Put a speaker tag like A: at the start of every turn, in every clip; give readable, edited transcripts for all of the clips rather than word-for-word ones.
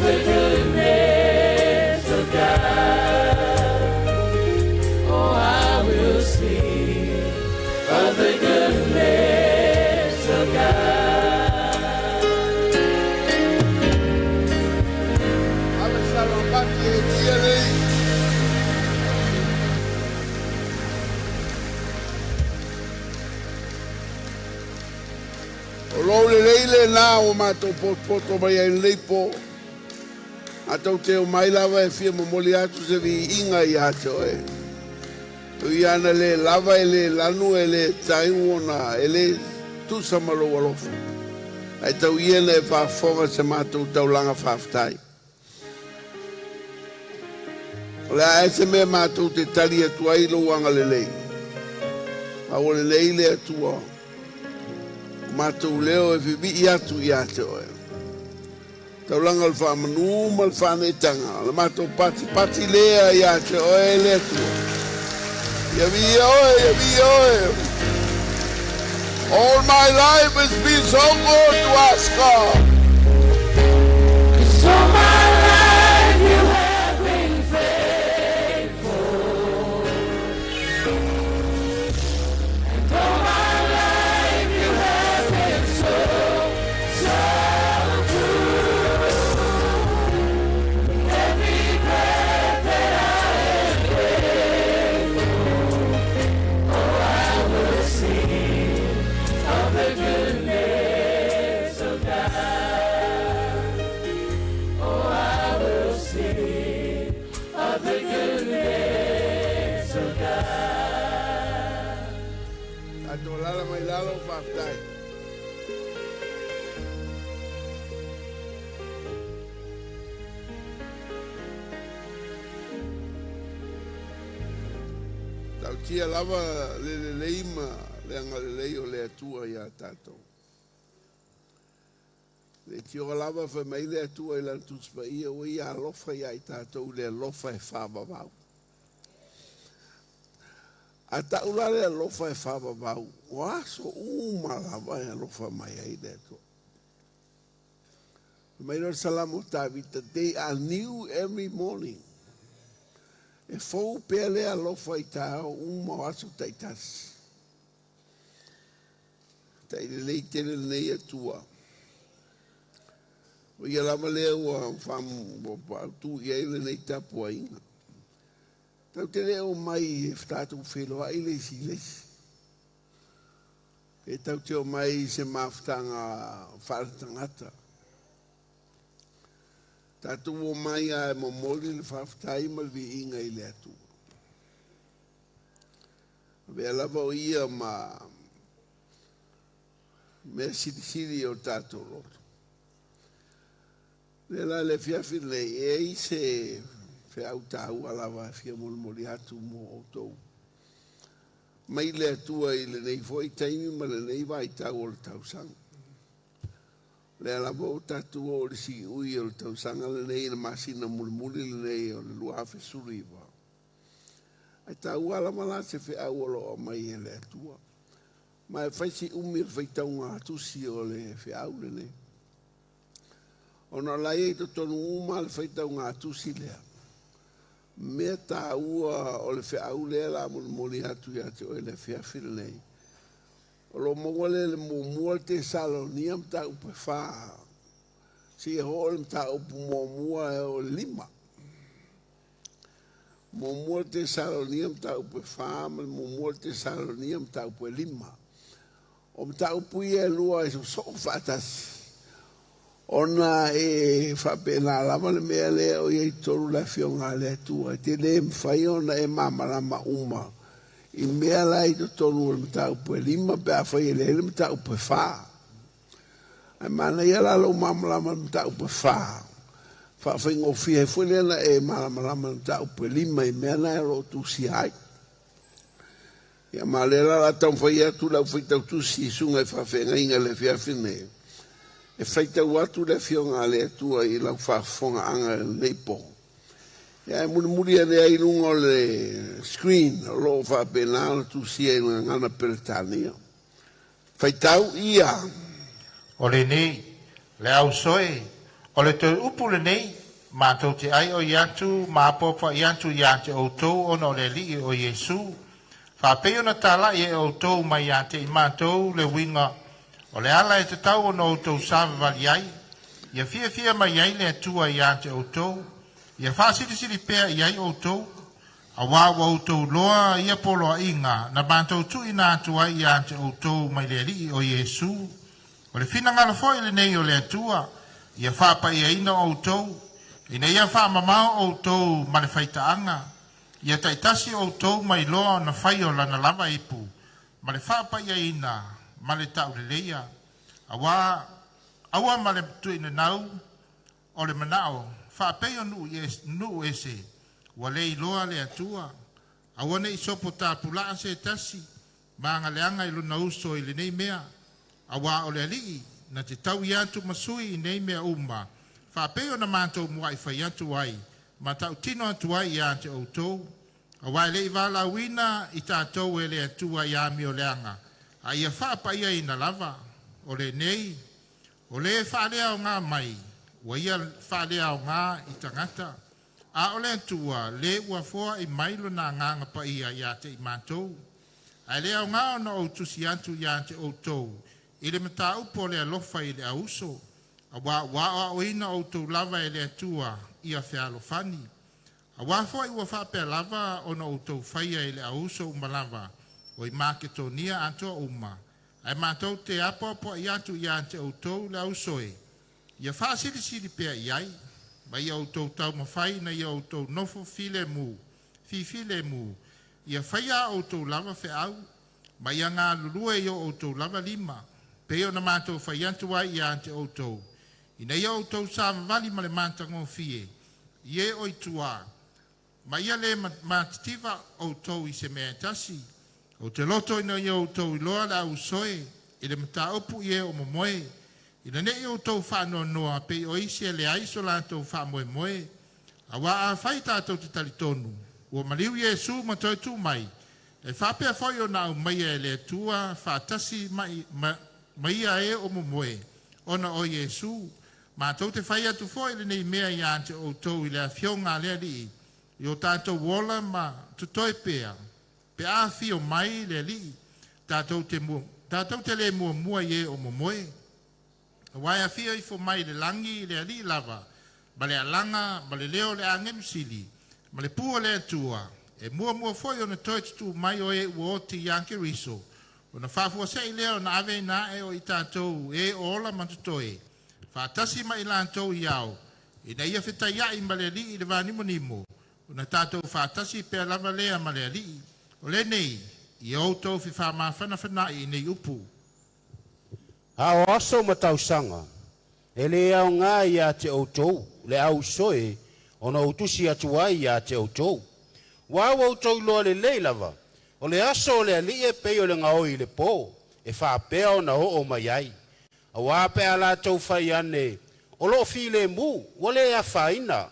A: the goodness of God. Oh, I will sing of the goodness of God.
B: Lo le leile na o mato poto mai ai leipo. Atau te o mai lava e fia momoli atu se vi inga i ato e. Tui ana le lava e le lanu e le taiwana e le tusa malo walofu. Ai tau iena e whaafonga se mato taulanga whaafitai. Le a ese mea mato te tali atu ai lo wanga le lei. A o le leile atua. Matou leo e vivi atu i ato e. Taulanga le whamanuma le whanetanga. Le matou pati lea i ato e le atua. Ia vi oe. All my life has been so good to us, God.
A: 'Cause all my life you have been faithful. And all my life you have been so true. Every breath that I am grateful. Oh, I will sing of the goodness of God. Oh, I will sing of the goodness of God.
B: Ato lala mai lalo whaafitai. Tau tia lava le leima le anga le lei o le atua i a tātou. Le tio lava fa mai le atua i lantus pa ia o i a lofa i a i tātou le lofa e whaavavau. A taula le lofa e whaavavau. O aso uma lava e lofa mai ai le atua. Mai no salamo tavita, they are new every morning. E fou pea le alofa i tāo uma o aso taitasi. Tai le lei tele nei atua. O ia lama lea ua whamu tu i aile nei tapu a inga. Tau te leo mai e whtātou wheloa i leisi leisi. E tau te o mai se mawhtanga wharatangata. Tātou o mai a momoli le whawhtai ma le inga i le atu. Vea lava o ia ma mea siri o tātou loto. Le la le fiafi le e i se whea utau alawa fia moli atu mo o tou. Mai le atua i le nei foi taimi ma le nei vai tau o le tausanga. Le alava o tātou o le si ui o le tausanga le nei na masina muli le nei o le luafe suriwa. Ai tau alama la se whea uolo o mai e le atua. Ma e whaisi umi le whaitau ngā tusi o le whea u le nei. Ona lai e to tonu uma le whaitau ngā tusi lea. Mea tā ua o le whea u lea la moli atu i ate o le whea while nei. O lo mawale le mua te Salonia mta upe wha. Si e ho le mta upe mua e o lima. Mua te Salonia mta upe wha, ma mua te Salonia mta upe lima. O mta upe e lua e so whatasi. Ona e whapena lama le mea lea o iei toru la fionga le tua. Te le mwhai ona e mamarama uma. I mea lai to tonu o le mta upe lima pe a whai ele le mta upe wha. Ai mana ia la lo mamarama le mta upe wha. Wha whai ngofi he whulena e mamarama le mta upe lima i mea lai ro tu si hai. Ia malela la tau whai atu lau whai tau tu si sunga e whawhenga inga le fia whine. E whaitau atu le fionga le atua i lau whafonga anga nei po. Ia e muri ane ai lungo le screen o loo whapena tu sia i ngana Peretania. Whaitau ia.
C: O le nei, le au soe, O le te upu le nei, mātou te ai o iatu, māpopa iatu iate o tau ono le li o Yesu. Whapeo na tala e o tau mai iate i mātou le winga. O le ala e te tau ono o tau sāwa vali ai. Ia fia mai ai le atua iate o tau. Ia whasiri pēr iai o tau. A wawa o tau loa ia polo a inga. Na mātou tu ina atua iate o tau mai le li o Yesu. O le fina ngana foi le nei o le atua. Ia whapa ia ina o tau, ina ia wha mamao o tau ma le whaitaanga. Ia taitasi o tau mai loa na whai o lana lava ipu, ma le whapa ia ina, ma le tau le leia. Awa ma le tuina nau, o le manao, whapeo nuu ese, wa lei loa le atua. Awa ne isopo tāpula se tasi, ma ngaleanga iluna uso ili nei mea. Awa o le alii, na te tau iatu masui nei mea uma. Whapeo na mātou mua i whai atu ai. Ma tau tino atu ai i ate o tau. A wai le i wala wina i tātou e le atua i ami o leanga. A ia whapa ia i na lava. O le nei. O le whalea o ngā mai. Wa ia whalea o ngā i tangata. A o le atua le ua fua i mailo na nganga pa ia i ate i mātou. A le au ngā o na o tusi atu i ate o tau. I le mata upo le alofa i le auso. A wa o ina o tau lava e le atua i a whea alofani. A wa fo i wa whapea lava o na o tau whaia i le auso umalava. O i maketonia ato uma. Ai mātou te apo i atu i ante o tau le auso e. Ia whaasiri pia i ai. Ma ia o tau tau mawhai na ia o tau nofo file mu. File mu. Ia whaia o tau lava whea au. Ma ia ngā lulua i o tau lava lima. Peo na mātou whaiantu ai i ante o tau. Ina ia o tau sāma vali ma le mātango fie. Ie oi tua. Ma ia le mātitiva o tau i se mea tasi. O te loto ina ia o tau i loa la au soe. I le mata opu ie o momoe. Ina ne i o tau whanoa noa pe o isi e le aiso la tau whamoe moe. A wa a whai tātou te talitonu. Ua mariu Yesu ma toi tu mai. E whapea whai o na au mai e le tua whatasi Maia e o momoe, ona o Yesu, ma tau te whai atu fwoi le nei mea i ante o tau i le a whionga lea li, i o tātou wola ma tutoi pea, pe a whio mai le li, tātou te le mua i e o momoe. Wai a whio i fo mai le langi le a li lava, ma le alanga, ma le leo le a ngemsili, ma le pua le atua, e mua fwoi ona toi tutu mai o e uoti i anke riso, ona whafua se i leo na ave na e o i tātou e ola matutoe. Whatasi ma i lantou i au. I na ia whita ia i maleali i le wānimo nimo. Ona tātou whatasi pēr lava lea maleali. O le nei, i outou fi whamawhana whana i nei upu.
D: A o aso matau sanga. E le au ngā i a te outou, le au soe, ona utusi atu ai i a te outou. Wā outou loa le lei lava. O le aso le ali e pei o le ngau i le pō, e whapea o na o mai ai. A wāpea la tau whai ane, o lo file mu, o le a whaina.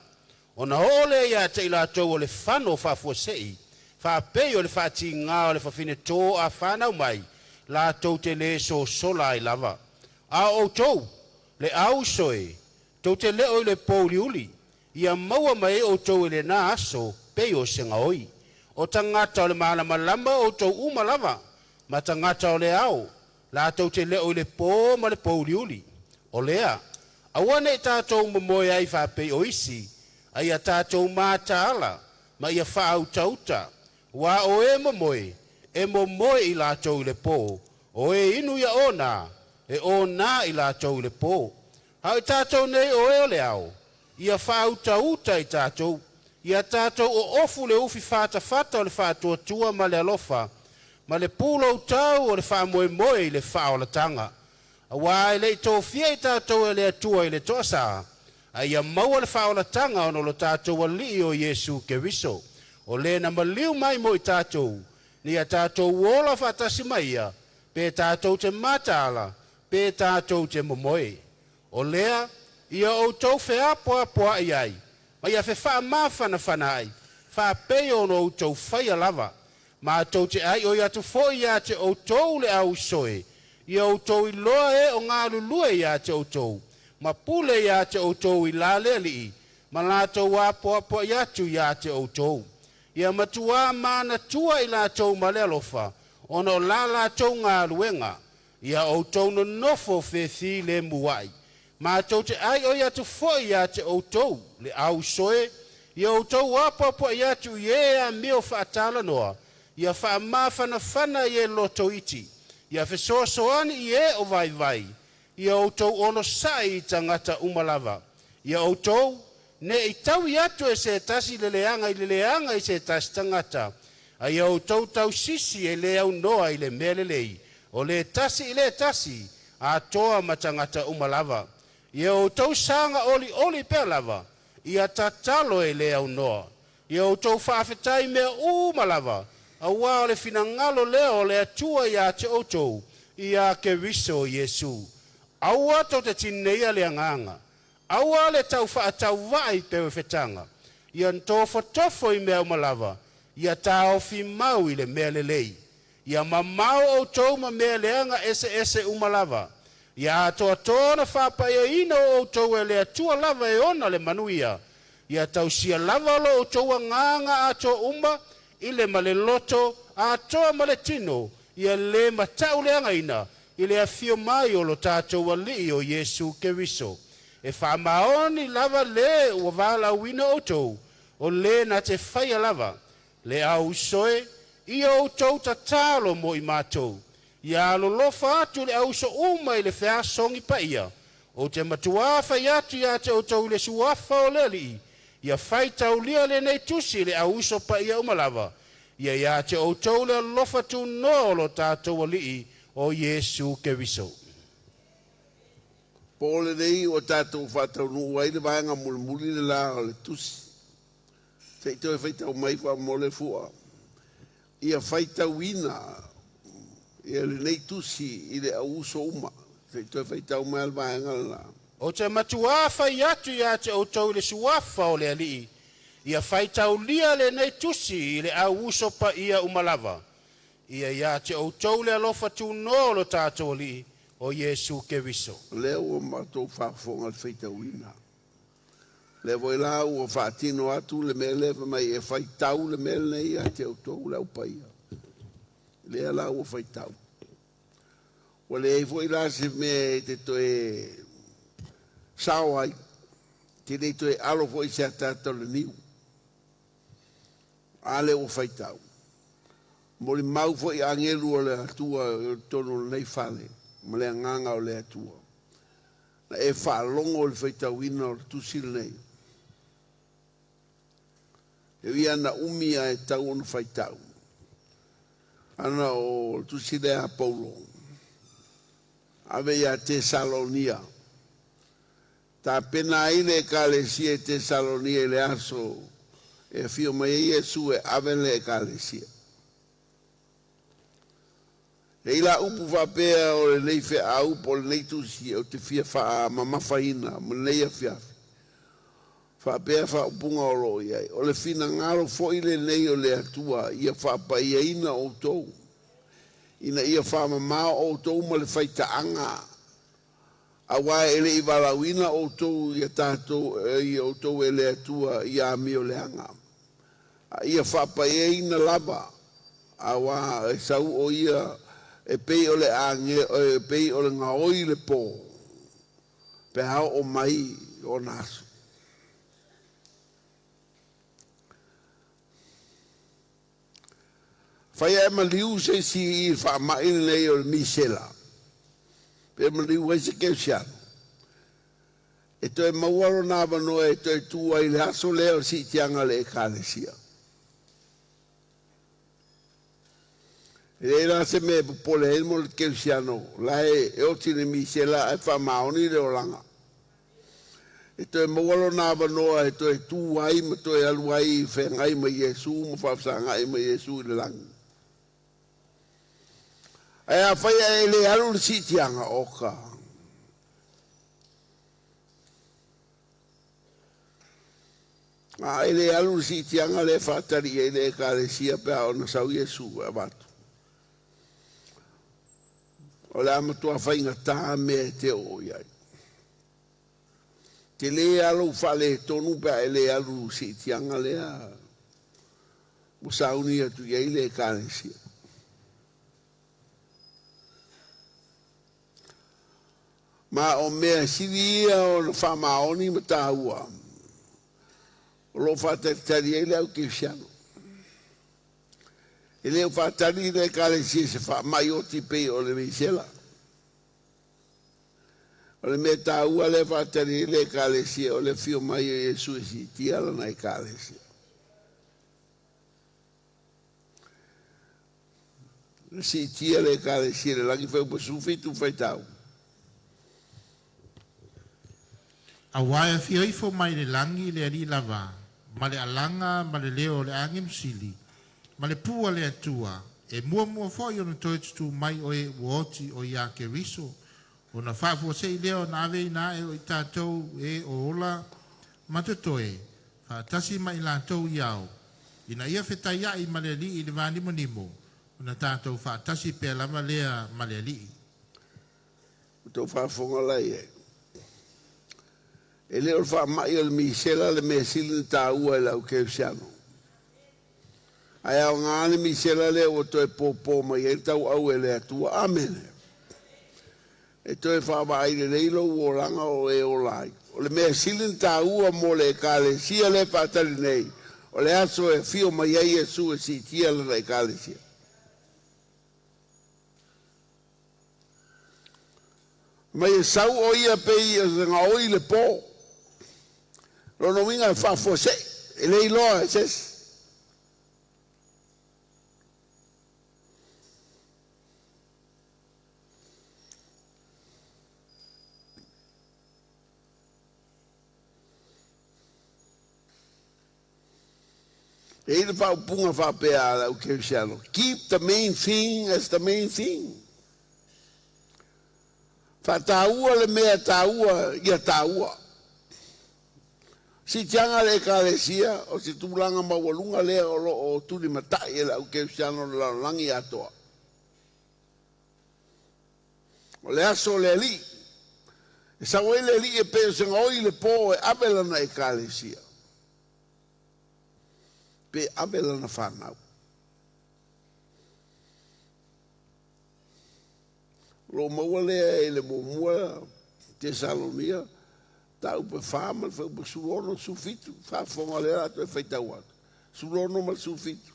D: O na o le ia te ila tau o le whano whafua sei, whapei o le whati ngā o le whawhine tō a whanau mai, la tau te le so sola i lava. A o tau, le au soe, tau te leo i le pō liuli, ia maua mai o tau i le nā aso, pei o se ngaoi. O tangata o le malama lama o tau umalava, ma tangata o le au, la tau te leo i le pō ma le pō liuli. O lea, awane tātou mamoe ai whapei o isi, ai a tātou māta ala, ma ia whaau tauta, wa o e mamoe i lātou i le pō, o e inu ia ona, e o nā i lātou i le pō. Hau tātou nei o e o le au, ia whaau tauta i tātou, ia tātou o ofu le ufi whata o le whātua tua ma le alofa, ma le pūlo tau o le whamoe i le whaolatanga. A wai le tō fia i tātou e le atua i le toasa, a ia maua le whaolatanga ono lo tātou a li o Yesu ke viso. O le na maliu mai mo i tātou, ni a tātou wola whatasi maia, pe tātou te matala, pe tātou te momoe. O lea, ia o tau whea poa i ai, ma ia wha mawhana ai, wha peo no o tau whaia lava, ma tau te ai o ia tu fo ia te o tau le au soe, ia o tau i loa e o ngā lulua ia te o tau, ma pule ia te outou I la le li, ma lātou apo I atu ia te outou. Ia matua mana tua I lātou ma le alofa, ona o la lātou ngā luenga, ia outou no nofo fethi le muai. Ma tau te ai o ia tu foi ia te outou, le au soe, ia outou apo ia tu ia meo whaatala noa, ia whaamawhana ia loto iti, ia whesoasoani ia o vai, ia outou ono sai tangata umalava, ia outou, ne I tau I atu e se tasi leleanga I se tasi tangata, a ia outou tau sisi e le au noa I le melelei, o le tasi I le tasi, a toa matangata umalava, ia outou sanga oli pe lava, ia tatalo e le au noa, ia outou whaafetai mea umalava, a wā le finangalo leo le atua ia te outou, ia ke riso Yesu. Aua tau te tineia le anganga, aua le tau whaatau vai pe whetanga, ia ntofo I mea umalava, ia tau fi mau I le mea lelei, ia mamau outou ma mea leanga ese umalava, ia atoa tōna whapaia ino outou e le atua lava e ona le manuia, ia tau sia lava lo outou a nganga atoa umba, I le male loto, atoa male tino, ia le matau le angaina, I le afio mai o lo tātou ali o Yesu Keriso. E whamaoni lava le ua wala wina outou, o le na te whaia lava, le au soe, I outou tatalo mo I mātou. Ia lolofa atu le au so uma I le whea songi pa ia, o te matuafa I atu ia te outou le suafa o le li, ia whai taulia le nei tusi le au so pa ia umalava, ia te outou le lofa tu no lo tātou ali o Yesu Keriso.
B: Pole nei o tātou whatau nuu ai le vanga muli le la o le tusi. Te ito e whaitau mai wha mole fua. Ia whaitau ina, ia le nei tusi I le au so uma. Te ito e whaitau mai le vanga la.
D: O te matuafa I atu ia te outou le suafa o le ali, ia whaitau lia le nei tusi I le au uso pa ia umalava. Ia te outou le alofa tu no lo tātou ali o Yesu Keriso.
B: Leo o matou whafonga le whaitau ina. Le voi la ua whaatino atu le mele mai e whaitau le mele nei a te outou le upaia. Le la ua whaitau. O le e voi la se me te toe sao ai, te nei toe alo foi se atato le niu. Ale o whaitau. Mori mau foi angelu o le atua tono nei whale, ma le nganga o le atua. Na e whalongo le whaitau ina o le tusil nei. E wia na umia e tau onu whaitau. Ana o tusile a Paulo. Ave ia Tesalonia. Ta pena ile kalesia Tesalonia le aso e fio mai Yesu e ave le kalesia. E ila upu whapea o le nei whea au po le nei tusi o te fia wha mamafaina mo nei a fiafi. Whapea wha upunga o roi ai. O le fina ngaro fo ile nei o le atua ia whapa ia ina o tou. Ina ia wha mamao o tou ma le whaita anga. Awa ele I walawina o tou ia tātou ia o tou ele atua ia mi o le anga. Ia whapa ia ina lava. Awa e sau o ia e pei o le ange, e pei o le ngaoi le pō. Pe hao o mai o nasu. Whaia e maliu se si I whaamaine nei o le misela. Pe maliu e se keusiano. E toi mauaro nā wanoa e toi tua I le aso leo si tianga le ekalesia. E la se me pole elmo le keusiano. La e oti le misela e whaamaoni le olanga. E toi mauaro nā wanoa e toi tuai ma toi aluai whengai ma Yesu ma whafsangai ma Yesu I le langi. E a whaia e le alu le sitianga oka. A e le alu le sitianga le whatari e le ekalesia pe a ona sau Yesu a watu. O le amatua whainga tā me te o iai. te le alo fale tonu pa ele alu si tianga lea mo sauni atu ia ile kalesia ma o mea siria o lo fa maoni ma taua o lo fa tari ele au kisiano ele o fa tari ile kalesia se fa mai o tipe o le misela o le mea taua le fa tari ile kalesia o le fio mai o Yesu si tia la nai kalesia si tia le kalesia le lagi fai upa fai tau
C: A waia fioifo mai le langi le ari lava, ma le alanga, ma le leo le angi msili, ma le pua le atua, e mua foi o na toetutu mai o e uoti o ia ke riso, o na whafua sei leo na ave na e o i tātou e o ola matatoe, whaatasi mai lātou iau, ina ia whetai ai ma le li i le vānimo nimo, o na tātou whaatasi pe lama lea ma le li.
B: Tau whafonga lai e. E leo fa mai o le misela le me sili ta ua e lau keusiano. Ai au ngāne misela le o toi popo mai e tau au e le atua. Amen. E toi fa mai le leilo o langa o e o lai. O le me sili ta ua mo le kale sia le patali nei. O le aso e fio mai e Yesu e si tia le kale sia. Mai e sau o ia pei e nga oi le po. Rono winga fa fose e lei loa ses. E ele fa punga fa pea o que chalo. Keep the main thing as the main thing. Fa taua le mea taua ia taua. Si tianga le kalesia o si tūlanga mawalunga lea o tūri matai e lau keusiano la langi atoa. O le aso le li. E sa wei le li e peo senga oi le po e abelana e kalesia. Pe abelana whanau. Lo maua lea e le mumua te salonia. Tau pe fama fe pe sulono sufitu fa fonga le ato e feitau atu sulono mal sufitu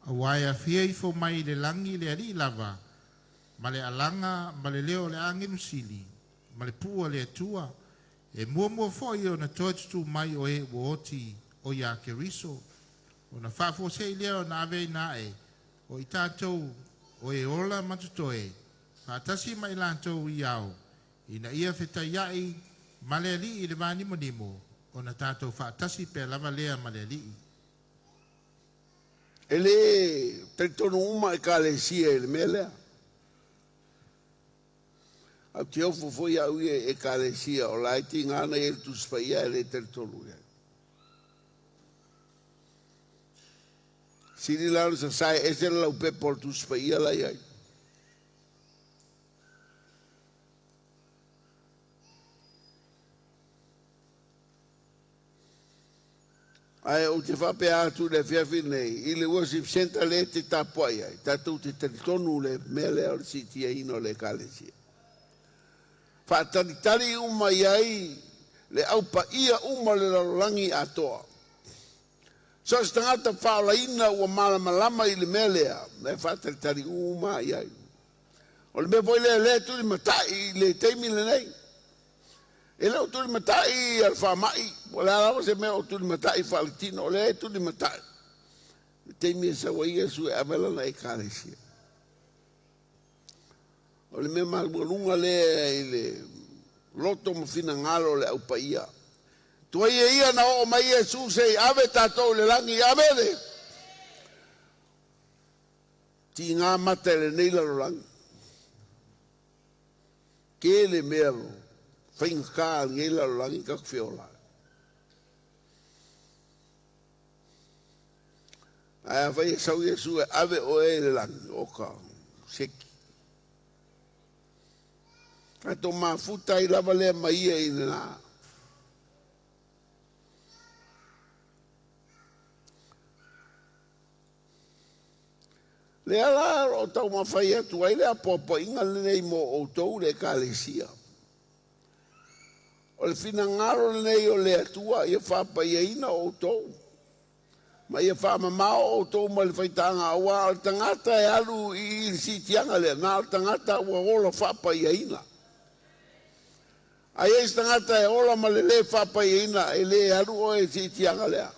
C: A waia fioifo mai le langi le ari lava, ma le alanga, ma le leo le angi msili, ma le pua le atua, e mua foi o na toetutu mai o e wooti o ia ke riso, o na whafo sei leo na ave na e, o i tātou o e ola matutoe, whaatasi mai lātou i au, ina ia whetai iai, ma le li i le vānimo nimo, o na tātou whaatasi pe lava lea ma le li.
B: ele tritono uma e kalesia e le melea au te ofo foi au e kalesia o laiti ngana e tu spaia e le tritono e siri lalo sa sai e se lau pe por tu spaia la iai ai o te whape atu le whiawhi nei, i le worship center le te tapuai ai, tātou te tonu le mele o le sitia ino le kalesia. Whātaritari uma iai, le aupa ia uma le lalangi atoa. So se tangata whaola ina ua malamalama i le melea, le whātaritari uma iai. O le me voi le turi matai, le teimi le nei. E leo tuli matai al whamai, o le alawa se mea o tuli matai whaletino, o le tuli matai. Te mea sa waia su e avela na e kāresia. O le mea malunga le i le loto mawhina ngalo le au paia. Tua ia na o mai e su se ave tātou le langi ave le. Ti ngā mata le neila lo langi. Ke le mea lo. Whainga kā ngela lo langi ka kwhiola. Ai a whai e sau Yesu e ave o e le langi, o ka seki. Ai tō mafuta i lava lea mai e i nā. Le ala o tau mawhai atu ai lea popo inga nei mo o tau le kalesia. O le fina ngaro nei o le atua ia whapai e ina o tau. Ma ia whamamao o tau ma le whaitanga awa o tangata e alu i sitianga lea. Nā o tangata ua ola whapai e ina. Ai eis tangata e ola ma le whapai e ina e le alu o e sitianga lea.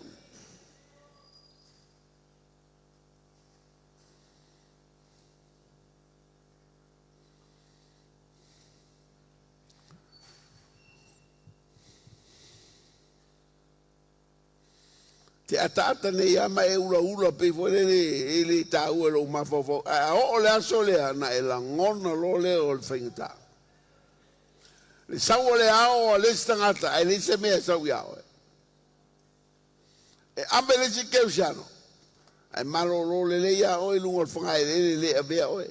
B: Te atata nei ama e ula pe fore le tau e lo mafofo. O le aso lea na e la ngona lo le o le whaingata. Le sau o le ao a le stangata e le se mea sau iao e. E ambe le si keu siano. Ai malo lo le le ia o e lungo le whangai le a bea o e.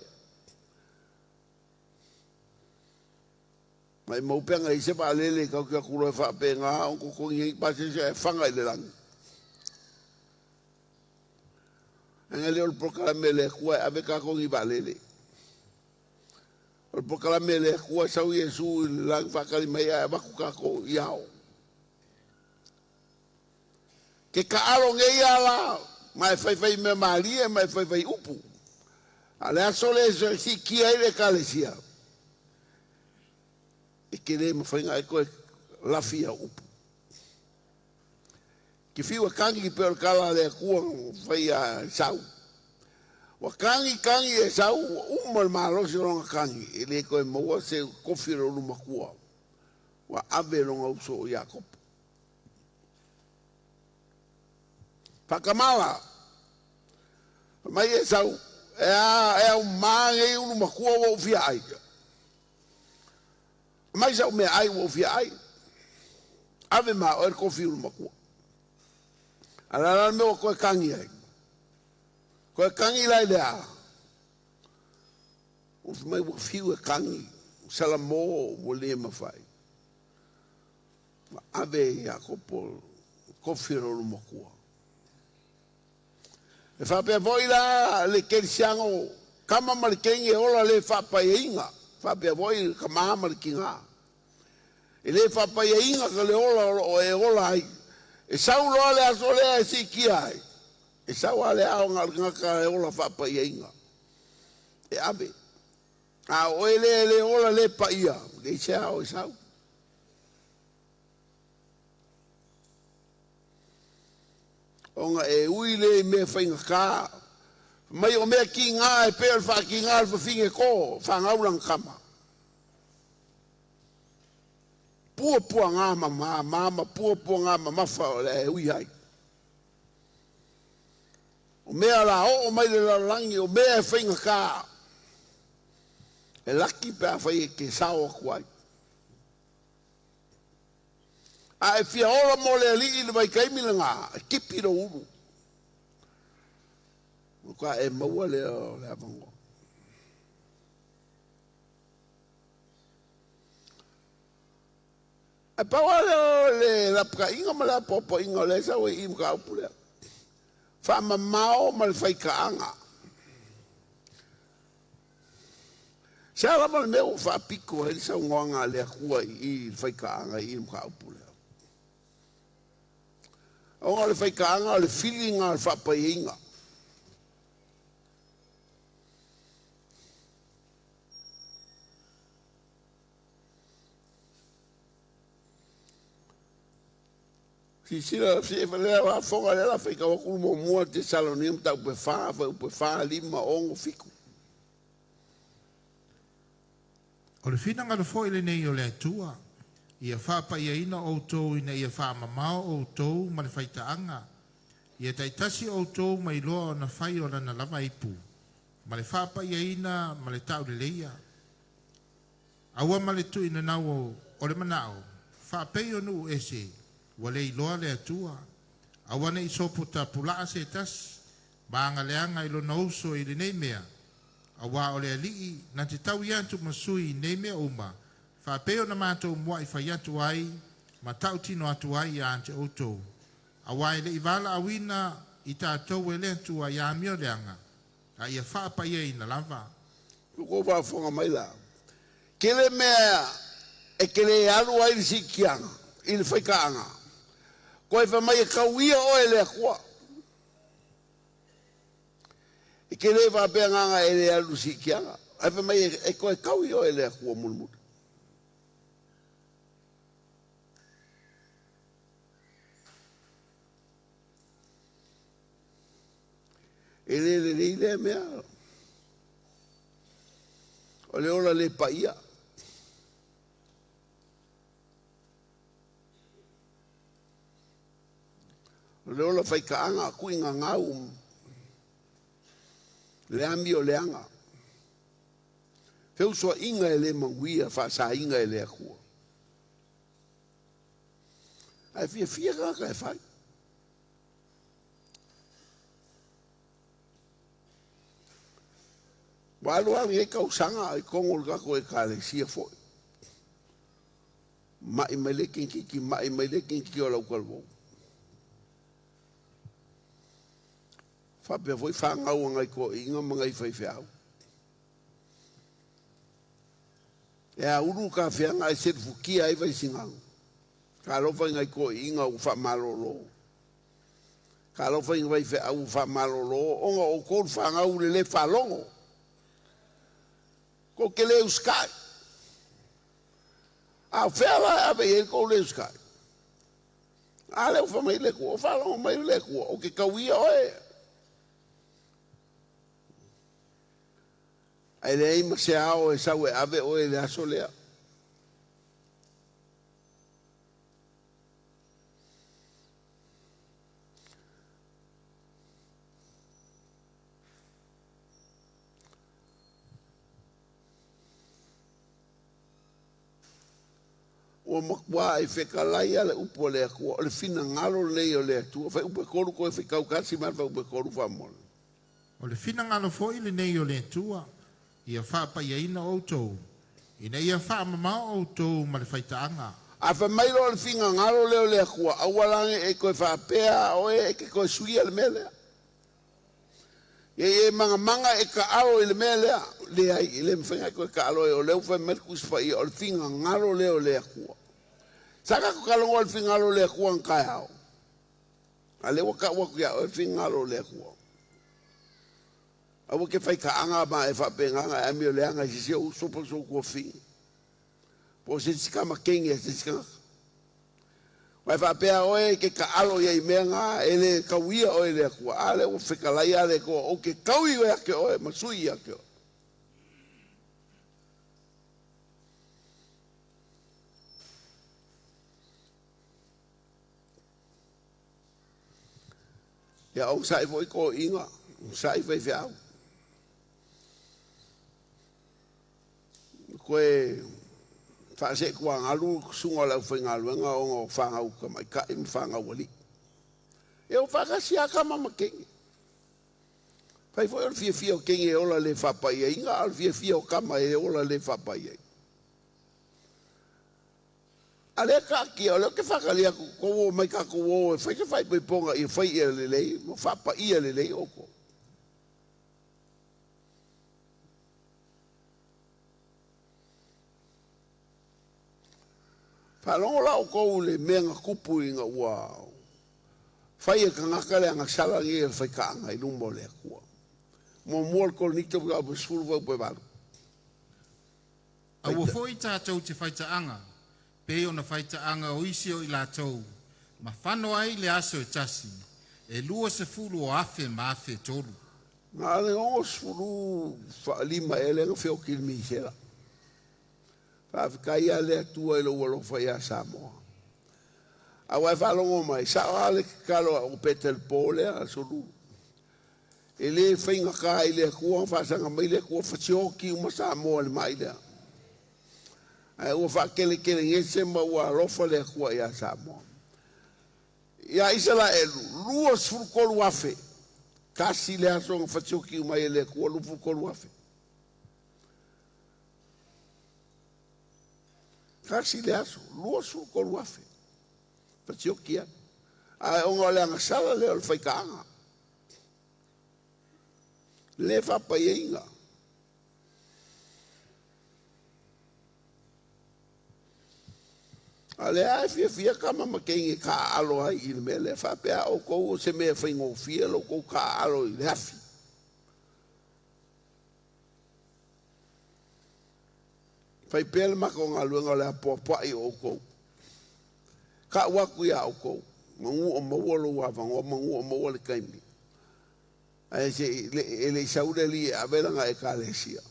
B: Mai maupenga i se pa lele kau kia kuro e whapenga o kukongi i pasi se e whangai le langi. Anga le o proclame le kua ave ka ko ngi balele. O proclame le kua sau Yesu lang fakali mai a baku ka ko iao. Ke ka alo nge ala mai fai me mali e mai fai upu. Ale asole si kia ile kalesia. E ke le mo fai ngai ko lafia upu. Ki fiwa kangi per kala le kua fai a sau. Wa kangi e sau umal malosi ronga kangi. E le koe maua se kofiro luma kua. Wa ave ronga uso o Jakob. Pakamala. Mai e sau. E a umange luma kua wa ufia ai. Mai sau me ai wa ufia ai. Ave ma o e kofiro luma kua. Alala me o koe kangi ai. Koe kangi lai lea. O mai wa fiu e kangi. Salamo o le mawhai. Ma ave Jakopo kofiro lo makua. E whapea voi la le kerisiango. Kama marikengi e ola le whapai e inga. Whapea voi ka maha marikinga. E le whapai e inga ka le ola o e ola ai. E sau loa le aso lea e si ki ai. E sau ale ao ngaka e ola whapa ia inga. E abe. A oe le ola le pa ia. Le se ao e sau. Onga e ui le me whainga ka. Mai o mea ki ngā e pēr wha ki ngā alfa whinge ko. Whangaurang kama. Pua ngā mama, pua ngā mamafa o le ui hai. O mea la o mai le lalangi, o mea e whainga kā. E laki pēr whai ke sao kuai. A e fia ola mo le ali le vai kaimila ngā, e kipi ro uru. O ka e maua le avango. E paua le lapka inga ma le popo inga le sa we im ka upu lea. Wha mamao ma le whai kaanga. Sia lama le meo wha piko he sa ngoanga le akua i whai kaanga i im ka upu lea. Onga le whai kaanga le whilinga le wha pai inga. Si sila si lea wa fonga lea la whaika wakulu mo mua te saloniam ta upe wha lima ongo fiku.
C: O le whina ngara fo ile nei o le atua. Ia whapa ia ina o tō ina ia wha mamao o tō ma le whaitaanga. Ia taitasi o tō mai loa o na whai o na lava ipu. Ma le whapa ia ina ma le tau le leia. Aua ma le tu ina nau o le manao. Whapei o nu ese. Wale i loa le atua. Awane i sopo ta pulaa se tas. Maanga leanga ilo na uso i le nei mea. Awa o le alii na te tau iantu masui nei mea uma. Whapeo na mātou mua i whai atu ai. Ma tau tino atu ai i ante outou. Awa i le i wala awina i tātou e le atu ai a mio leanga. a ia whaapaia ina lava.
B: Ko wa fonga mai la. Kele mea e kele alu ai si kianga, il fai kaanga. Ko e fa mai kauia o ele kwa. E kele va pe nganga ele alu si kianga. Ai fa mai e ko e kauia o ele kwa mulmu. Ele mea. O le ola le paia. O le ola fai kaanga kui nga ngau. Le ami o le anga. Feu soa inga e le manguia fa sa inga e le akua. Ai fia kaka e fai. Walu ang e kausanga ai kongol kako e kale sia foi. Mai melekin ki o lau kalwo. Fape foi fangau ngai ko inga mga i fai fiau. E a uru ka fianga e set fukia ai vai singang. Ka lofa ngai ko inga u fa malolo. Ka lofa ngai vai fe au fa malolo. Onga o kol fangau le falongo. Ko ke le uskai. A fela ave e ko le uskai. A le fa mai le ko fa lo mai le ko o ke kawia oe. Ai le ima se ao e sau e ave oe le aso lea. O makwa e whekalai ale upo le akua, o le fina ngalo nei o le atua, whai upe koru koe whikau kasi man whai upe koru whamona.
C: O le fina ngalo fo i le nei o le tua, ia whaapa ia ina outou, ina ia whaamama outou ma le whaitaanga.
B: A wha mailo le fina ngalo leo le akua, awalange e koe whaapea o e ke koe suia le melea. E manga e ka alo i le melea, le ai, i le mwhenga e koe ka alo e o leo whai merkus whai o le fina ngalo leo le akua. Saka ko kalongo al fingalo le kuang kaya. Ale waka waku ya al fingalo le kuang. Awo ke fai ka anga ma e fa penganga e mi le anga si o sopo so ko fi. Po se tsika ma kengi se tsika. Wa fa pe oe ke ka alo ye menga ele ka wia o le kuang. Ale o fika ya le ko o ke kawi ya ke o ma sui ya ke. Ya o sai foi ko inga, sai foi fiao. Koe fa se ko alu sunga la foi ngalu nga o fa nga ka mai ka im fa nga wali. Eu fa ka sia ka mama ke. Fai foi o fio ke e ola le fa pa ye inga al fio ka mai ola le fa pa ye. Ale ka ki ole ke fa ka lia ko mai ka ko fai ke fai pe ponga e fai ele le mo fa pa ele le oko. Fa lo la ko le menga kupu inga wow. Fai e ka ngaka le anga sala ngi e fai ka anga i lumbo le ko. Mo mol ko ni to ga sulva pe ba.
C: A wo foi ta tau te whaitaanga. Pe ona whaitaanga o isi o i lātou, ma whano ai le aso e tasi, e lua se fulu o afe ma afe tolu.
B: Ngā le o sfuru whaalima e lenga whio kilmi i sera. Whaafikai a le atua i lo walofa i a Samoa. A wai whalongo mai, sa ale ki kalo o Petel Pole a solu. E le whainga ka i le kua, whaasanga mai le kua whatioki uma Samoa le mai lea. Ai o fa kele ngese ma wa rofa le kwa ya Samoa. Ya isala lua sfurkol wafe. Kasi le aso ngfatsoki mai le kwa lu furkol wafe. Kasi le aso lua sfurkol wafe. Fatsoki ya. Ai o ngole nga sala le al faikanga. Le whapai inga. Ale ai fia kama makengi ka alo ai il me le whapea o kou se mea whaingo fia lo kou ka alo i le hafi. Whai pēle mako ngā luenga le apuapuai o kou. Ka waku ia o kou. Mangu o maua lo wawango, mangu o maua le kaimi. Ai se ele saure li a veranga e ka lesia.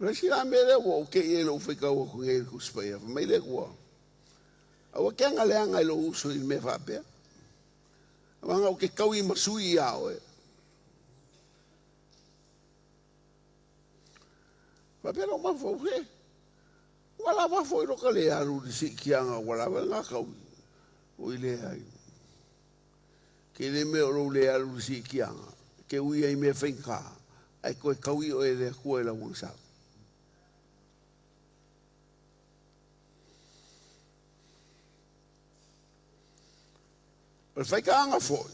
B: Rasi la mele wo ke e lo fika wo ku e ku spaya. Mai le wo. Awa ke nga leanga e lo uso il me whapea. Wanga o ke kau i masui ao e. Wapea no Mafo'e. Wala Mafo'e lo ka le aru di si kianga wala nga kau. O i le ai. Ke le me o lo le aru di si kianga. Ke ui ai me whenka. Ai koe kau i o e le kua e la wangsau. O fai ka anga foi.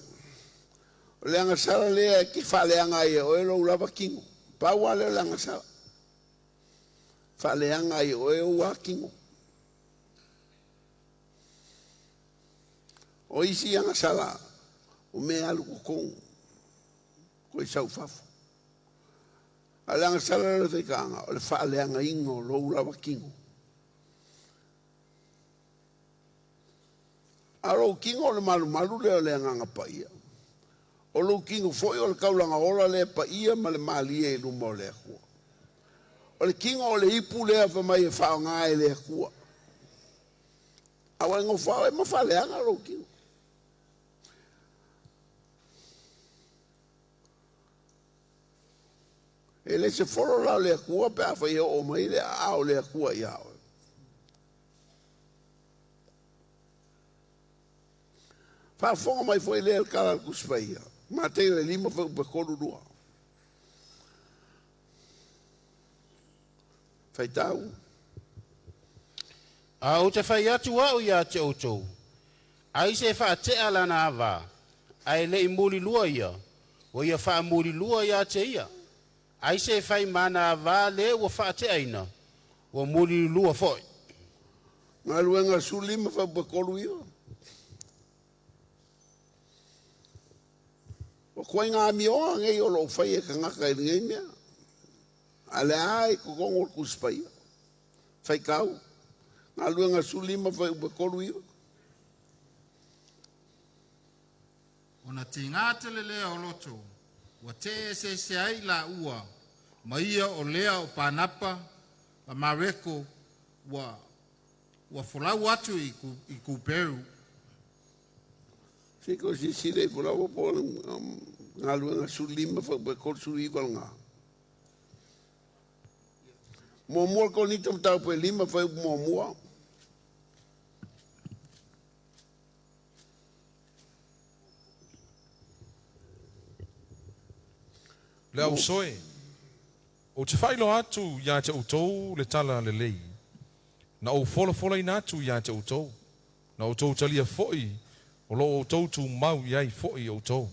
B: O le anga sala lea ki fa le anga ia o e lo lava kingo. Pa wale o le anga sala. Fa le anga ia o e o wa kingo. O isi anga sala o me alu kukong. Ko i sau fafu. A le anga sala le fai ka anga o le fa le anga ingo lo lava kingo. Aro kingo le malu le le nganga paia. O lo kingo foi o le kaulanga ola le paia ma le mali e lu mo le kua. O le kingo o le ipu le fa mai e fa nga e le kua. Awa ngo fa e ma fa le anga lo kingo. E le se foro la le kua pe fa e o mai le a o le kua ia. Fa fonga mai foi le kala ku spaia. Ma te le lima foi pe kolu dua. Fai tau.
D: A o te whai atu au ia te outou. Ai se wha te ala na awa. Ai le i muri lua ia. O ia wha muri lua ia te ia. Ai se whai mana awa le o wha te aina. O muri lua foi.
B: Ngā luenga su lima foi pe kolu ia. O koe ngā mioa ngei o lo whai e ka ngaka i ngei mea. Ale ai ko kongo ku spaia. Whai kau. Ngā luenga su lima whai upe kolu iwa.
C: O na te ngātele lea o loto, wa te se ai la ua, ma ia o lea o pānapa, a mareko, wa folau atu i kuperu.
B: Siko si sile pula wo po ngā luenga su lima whai upe kolu su iwa ngā. Mo mua ko ni tam tau pe lima whai upe mo mua.
E: Le au soe. O te whailo atu ia te utou le tala le lei. Na o fola ina atu ia te utou. Na o tou talia foi. O lo o tou tu mau iai foi o tou.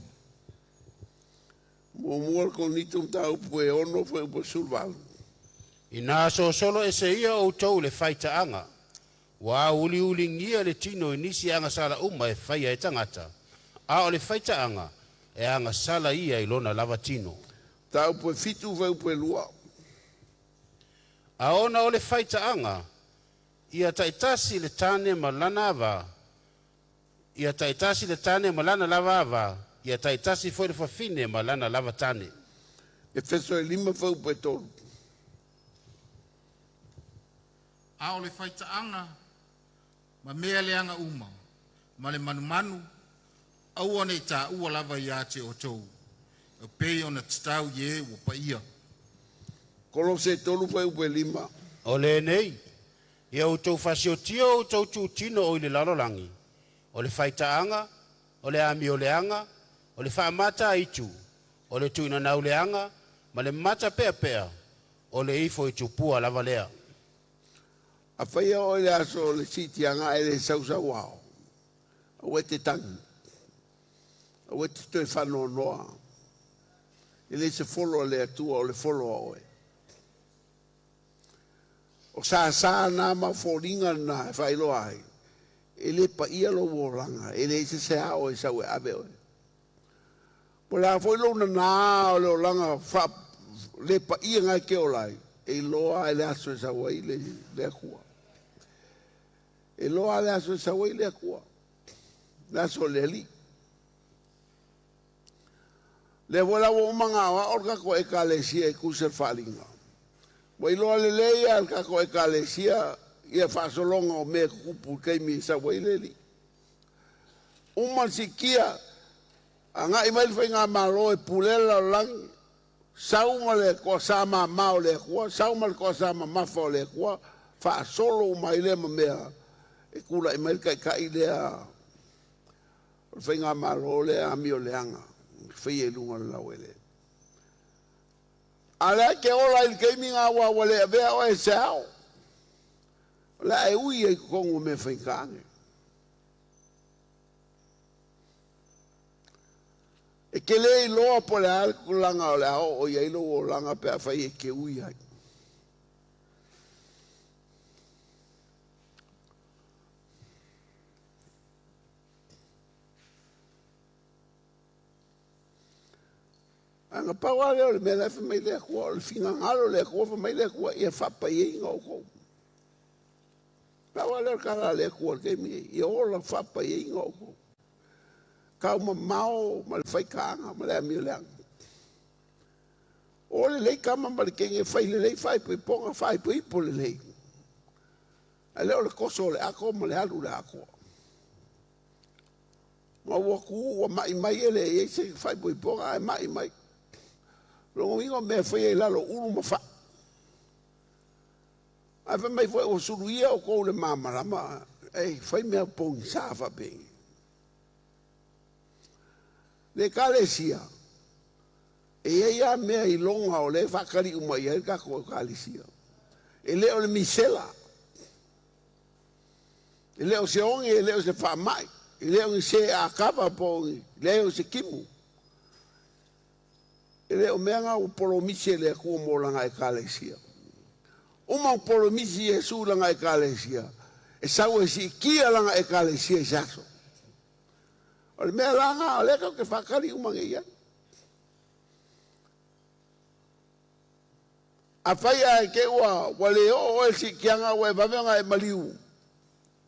B: Mo mua ko ni tam tau pe ono whai upe survalu.
D: I nā solo e se ia outou le whaita anga. Wa uli ngia le tino i nisi anga sala uma e whaia e tangata. A o le whaita anga e anga sala ia i lona lava tino.
B: Tau pe fitu whai upe lua.
D: A ona o le whaita anga, ia taitasi le tane malana ava, ia taitasi le tane malana lava ava, ia taitasi foi le whawhine malana lava tane.
B: E feso e lima whai upe tolu.
C: A o le whaitaanga, ma mea leanga uma, ma le manu, au ane tā ua lava ia te o tou. O pei ona tatau ye o pa ia.
B: Kolo se tolu whai upe lima.
D: O le nei, ia outou whasio tio outou tūtino o i le lalolangi. O le whaitaanga, o le ami o leanga, o le whaamata itu, o le tuina nau leanga, ma le mata pea, o le ifo i tupua lava lea.
B: A whaia o le aso le sitianga e le sausa wao. o te tangi. O te toi whanau noa. Ele se folo le atua o le folo oe. O sa nā ma fōringa nā e whailo ai. Ele pa ia lo wōranga. Ele se se ao e sau e abe oe. Po le a whailo na nā o le o langa le pa ia ngai ke o lai. E loa e le aso e sau ai le akua. E loa le aso e sau ai le akua. Le aso le ali. Le vola wo manga wa orka ko e kalesia e kusel falinga. Wa ilo le leia al ka ko e kalesia ia fa solonga o me kupu kai mi sa wa ileli. Uma sikia anga i mai fainga malo e pulela lang sauma le ko sama mau le ko sauma le ko sama mafo le ko fa solo mai le mea e kula i mai kai le fainga malo le amio le anga. Fai lunga la wele. Ala ke ola il gaming awa wale be o e sao. La e ui e kongo me fai kange. E ke le loa po le al kulanga o le ao o ia ilo o langa pe a fai e ke ui ai. Anga pawa leo le mea lefe mai lea kua, le finga ngalo lea kua, fa mai lea kua, ia whapa i inga o kou. Pawa leo kara lea kua, ke mi, ia ola whapa i inga o kou. Kau ma mao, ma le whai kaanga, ma lea mi leanga. O le lei kama ma le kenge whai le lei whai pui ponga, whai pui po le lei. A leo le koso le ako, ma le alu le ako. Ma waku, wa mai mai ele, e se whai pui ponga, e mai mai. Longo ingo me foi e lalo ulu ma fa. Ai fa mai foi o suluia o ko le mama rama. Ei, foi me pon safa bem. Le kalesia. E ia me i longa o le fakari uma ia ka ko kalesia. E le o le misela. E le o se onge, e le o se fa mai. E le o se akava po, le o se kimu. Ele o meanga o polomisi le ku mo langa e kalesia. Uma polomisi e su langa e kalesia. E sau e si kia langa e kalesia e saso. O le mea langa o leka ke whakari uma ngeia. A whaia e ke ua wale o e si kianga o e wawenga e maliu.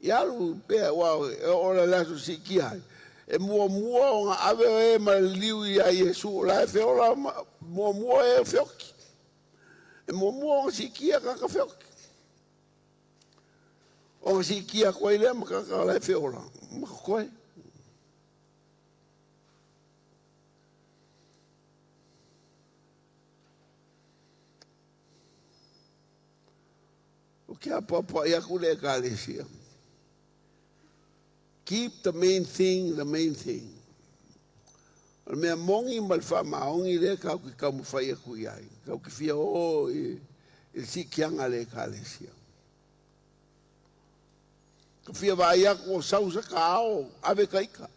B: Ialu pea ua e o le laso si kia. E mua o ngā awe e ma liu i a Yesu la e whiola mua e whioki. E mua o ngā sikia kaka whioki. O ngā sikia koe lea ma kaka la e whiola. Ma koe. O kia papa i aku le kalesia. Keep the main thing, the main thing. O mea mongi ma le wha maongi le kau ki kau mawhai a kui ai. Kau ki whia o e si kianga le kalesia. Ka whia vai aku o sausa ka ao, ave ka ika.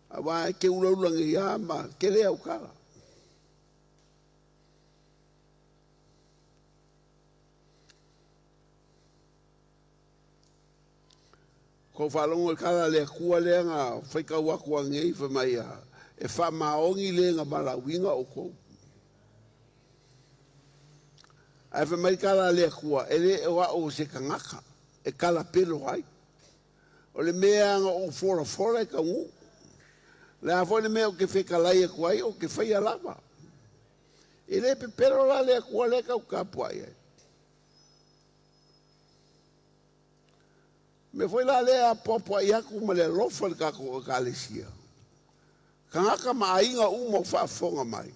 B: A wai ke ulaulangi ia ma ke lea au kara. Ko whalongo kara lea kua lea ngā whaikau aku a ngei whamai a e wha maongi lea ngā malawinga o kou. A whamai kara lea kua e le e wa o se kangaka e kala pelo ai. O le mea ngā o fora e ka ngu. Le a fwone mea o ke whekalai e kuai o ke whai a lava. E le pe pero la lea kua lea kau kapuai ai. Me foi la lea popo i aku ma le lofa le kako o kalesia. Kangaka ma ainga uma o whaafonga mai.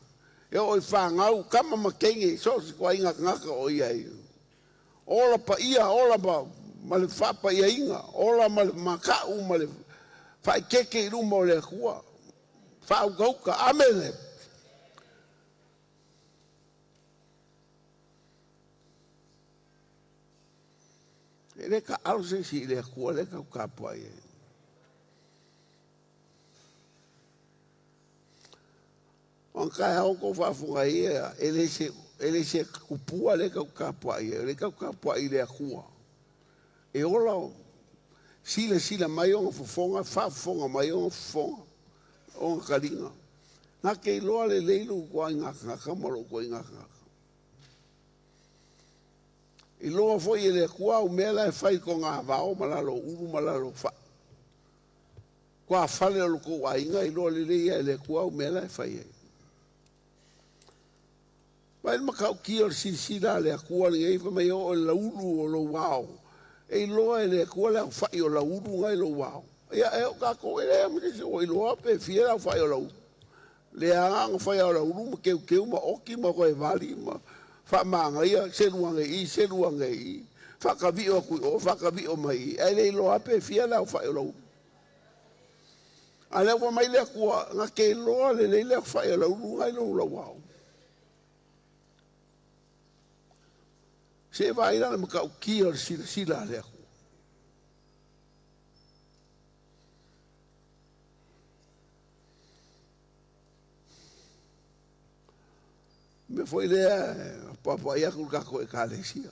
B: E o i whaangau kama ma kenge so si kua inga kangaka o iai. Ola pa ia, ola ma le whapa ia inga. Ola ma le makau ma le whai keke i ruma o le kua. Whau gauka, amele. Ele ka alse si le kua le ka kapua ye. On kai au ko fafunga ia, ele se kupua le ka kapua ye, le ka kapua i le kua. E ola sila mai o fofonga, fafonga mai o fofonga, o karinga. Na ke loa le leilu ko ngaka kamalo ko ngaka. I loa foi ele kua o mela e fai ko ngā vao malalo uru malalo fa. Kua fale o ko wainga i loa le leia ele kua o mela e fai e. Pai makau kia o sisira le kua ni eifa mai o la uru o lo wao. E loa ele kua le fai o la uru ngai lo wao. Ia e o kako ele amine se o i loa pe fiera o fai o la uru. Le anga fai o la uru ma keu ma oki ma koe vali ma. Fa manga ia seruanga i fa ka vi o ku o fa ka vi o mai ai le lo ape fia la fa lo ale wa mai le ku nga ke lo le fa lo ngai lo wow se vai la ma ka ki o si la le me foi le papa ia ku ka ko e kalesia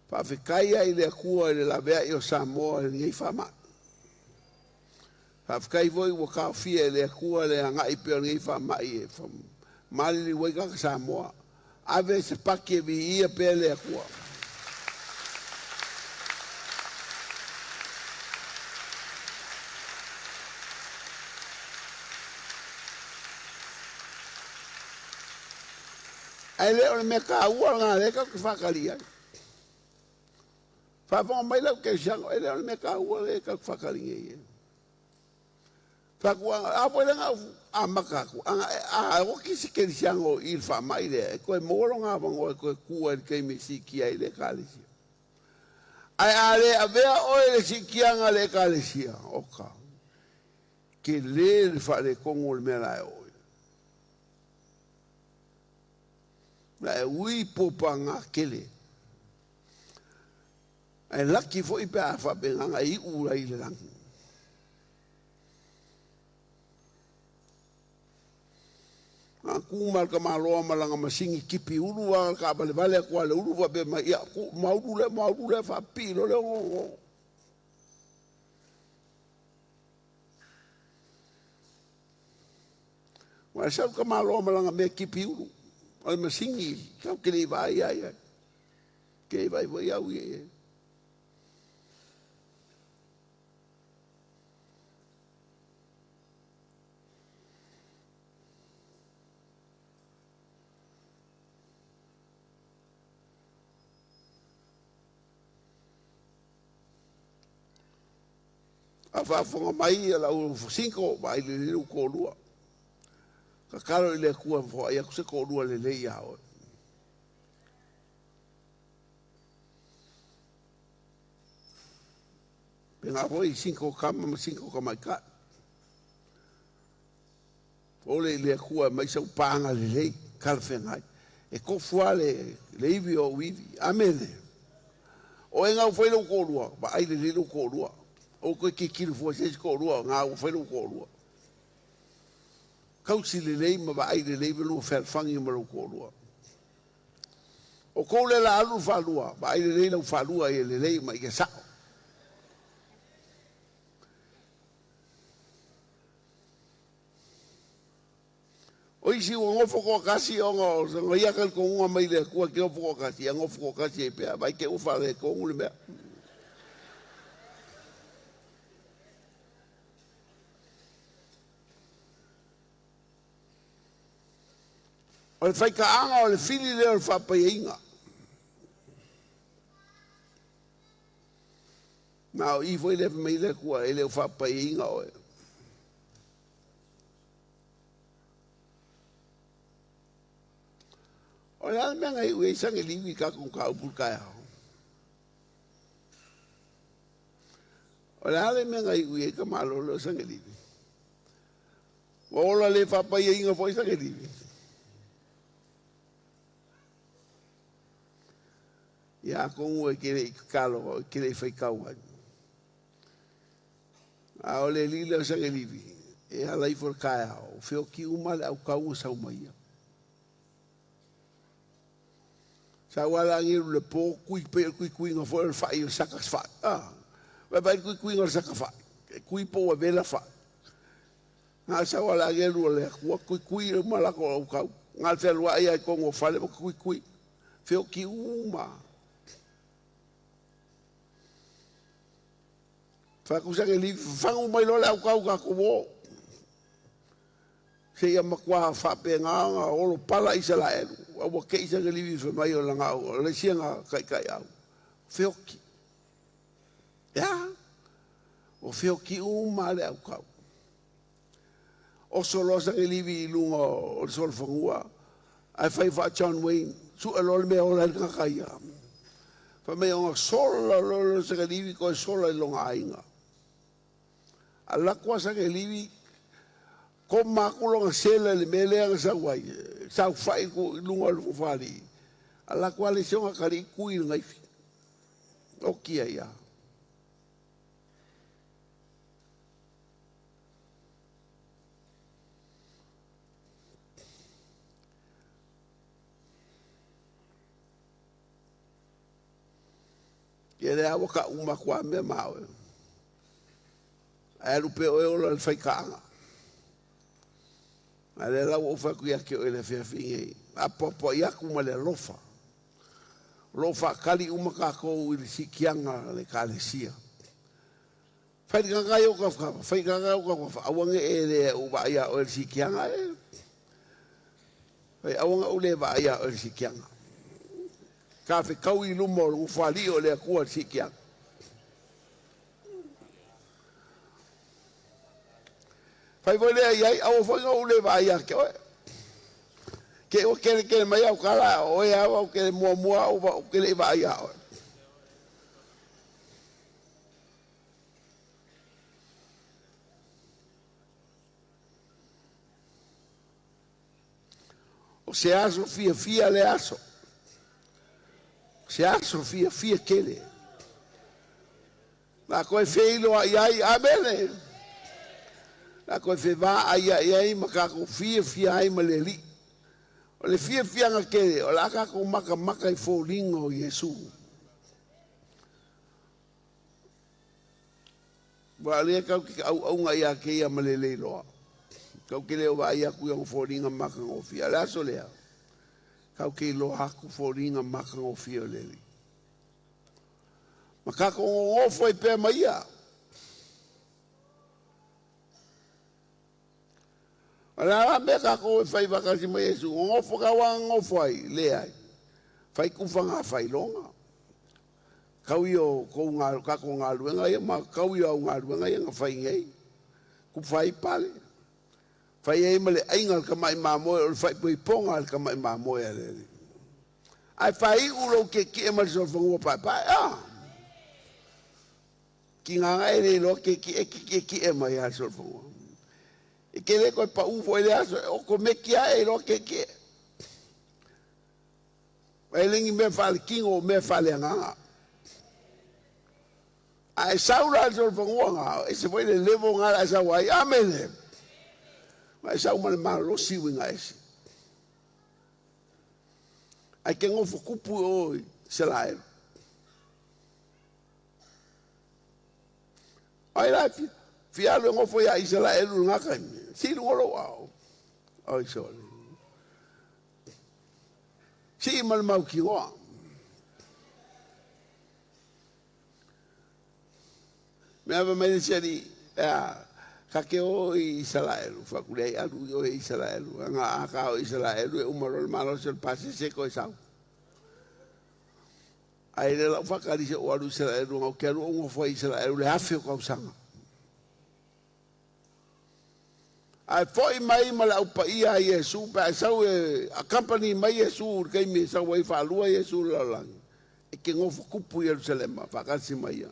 B: fa fikai ai le ku le la vea io Samoa ni fama fa fikai voi wo ka fie le ku le anga i pe ni fama i fam mali wo ka Samoa ave se pakke vi ia pe le ku ai le o me ka ua nga le ka whakalia. Whawha mai lau ke siango, ai le o me ka ua le ka whakalinga ia. Whakua, a poe nga a makaku, a oki si ke siango i wha mai le, koe moro ngā wango e koe kua i kei me siki ai le kālesia. Ai a le a vea oe le sikianga le kālesia, oka. Ke le wha le kongo le mera e oe. Na e ui popa ngā kele. E laki fo i pe a whapenganga i ura i le rangi. Ngā kūmar ka māloa malanga masingi kipi uru wa ka bale vale kua le uru wa be ma ia mauru le whapilo le ngongo. Wa sau ka māloa malanga me kipi uru. Ai masingi, kau kene vai ai. Kene vai vai au ie. A whafonga mai a lau 5 mai le leu kōrua. Ka karo i le kua fo ai aku se kōrua le lei ao. Penga hoi 5 kama ma 5 kama i ka. Ole le kua mai sau panga le lei kalwhengai. E ko fua le iwi o wiwi. Amene. O e ngau whailo kōrua. Ba ai le leu kōrua. O koe ki kiru fua se kōrua. Ngau whailo kōrua. Kausi le lei ma ba ai le lei velu whangi ma lau kōrua. O kou le la alu whalua, ba ai le lei lau whalua e le lei ma i ke sao. O isi o ngofo ko kasi o ngā iakal ko unga mai le kua ke ofo ko kasi, a ngofo ko kasi e pia, ba i ke ufa le ko ungu le mea. O le whaikaanga o le whili leo le whapaiinga. Nā o i fwoi lewe mei le kua e leo whapaiinga o e. O le ala mea ngai ue sange liwi kakong ka upul kai hao. O le ala mea ngai ue ka malolo sange liwi. O ola le whapaiinga fwoi sange liwi. ia ko e ke kalo ke le fai kau a ole lila sa ke livi e ala I for kai au feo ki uma le au kau sa uma ia sa wala ngiru le po kui nga fo fa I sakas fa wa ba kui nga sakas fa kui po wa vela fa nga sa wala ngiru le kui mala ko au kau nga te lua ia ko ngo fa le kui feo ki uma fa kusa ke li fangu mai lo au kau ka ko se ia makwa fa pe nga o lo pala Israel o ke isa ke li fa mai o langa o le singa kai au feo ki ya o feo ki uma le au kau o solo sa ke li lungo o sol fangua ai fai fa John Wayne su alol me o la kai fa me o solo lo sa ke li ko solo longa ainga ala kwasa ke livi ko makulo sela le mele sa wai sa fai ko lunga lu fali ala kwale se nga kali kui ngai o kia ya Ele awa ka uma kwa me mau Aru pe o lo fai kanga. Ale la o fa ku ya ke o le fe finge. A popo ya ku ma le lofa. Lofa kali uma ka ko i si kianga le kalesia. Fai kanga yo ka fa, fai kanga yo ka fa. Awange e le o ba ya o si kianga e. Fai awange o le ba ya o si kianga. Ka fe kau I lumo o fa li o le ku si kianga. Fai vole ai au foi o le vai a ke o ke mai au kala o ia o ke mo o ke le vai a o se aso fia le aso se aso fia kele la ko feilo ai amene la ko fe va ai makako fia ai maleli o le fia nga ke o la ka ko maka I folingo Yesu wa le ka au nga ya ke ya malele lo ka ke le va ya ku yo folinga maka o fia la so le ka ke lo ha ku folinga maka o fia le makako o foi pe mai Ala me ka ko fai vakasi mo Yesu ngofo ka wa ngofo ai le ai fai ku fanga fai longa kau yo ko nga ka ko nga luenga ia ma kau yo nga luenga ia fai ngai ku fai pale fai ai male ainga ka mai mamo o fai poi ponga ka mai mamo ia le ai fai ulo ke ma so fongo pa ki nga ai lo ke ma ia so fongo e ke le ko pa u foi le aso o ko me kia e lo ke e lengi me fal kingo me fal nga ai saura so fonga e se foi le levo nga sa wai amen mai sa uma ma lo si winga ese ai ke ngofo kupu o se lai ai la fia lo ngofo ya Israel nga kan si ngolo wow ai sorry si mal mau ki wa me ava me diceri ka ke o Israel fa kulei alu o Israel nga ka o Israel e umaro malo se pase se ko sa ai le fa ka dice o alu Israel ngo ke alu ngofo Israel le afi ko sanga ai foi mai mala upa ia Yesu pa sau a company mai Yesu ke me sau ai fa lua Yesu la lang e ke ngofo kupu Jerusalem fa ka si mai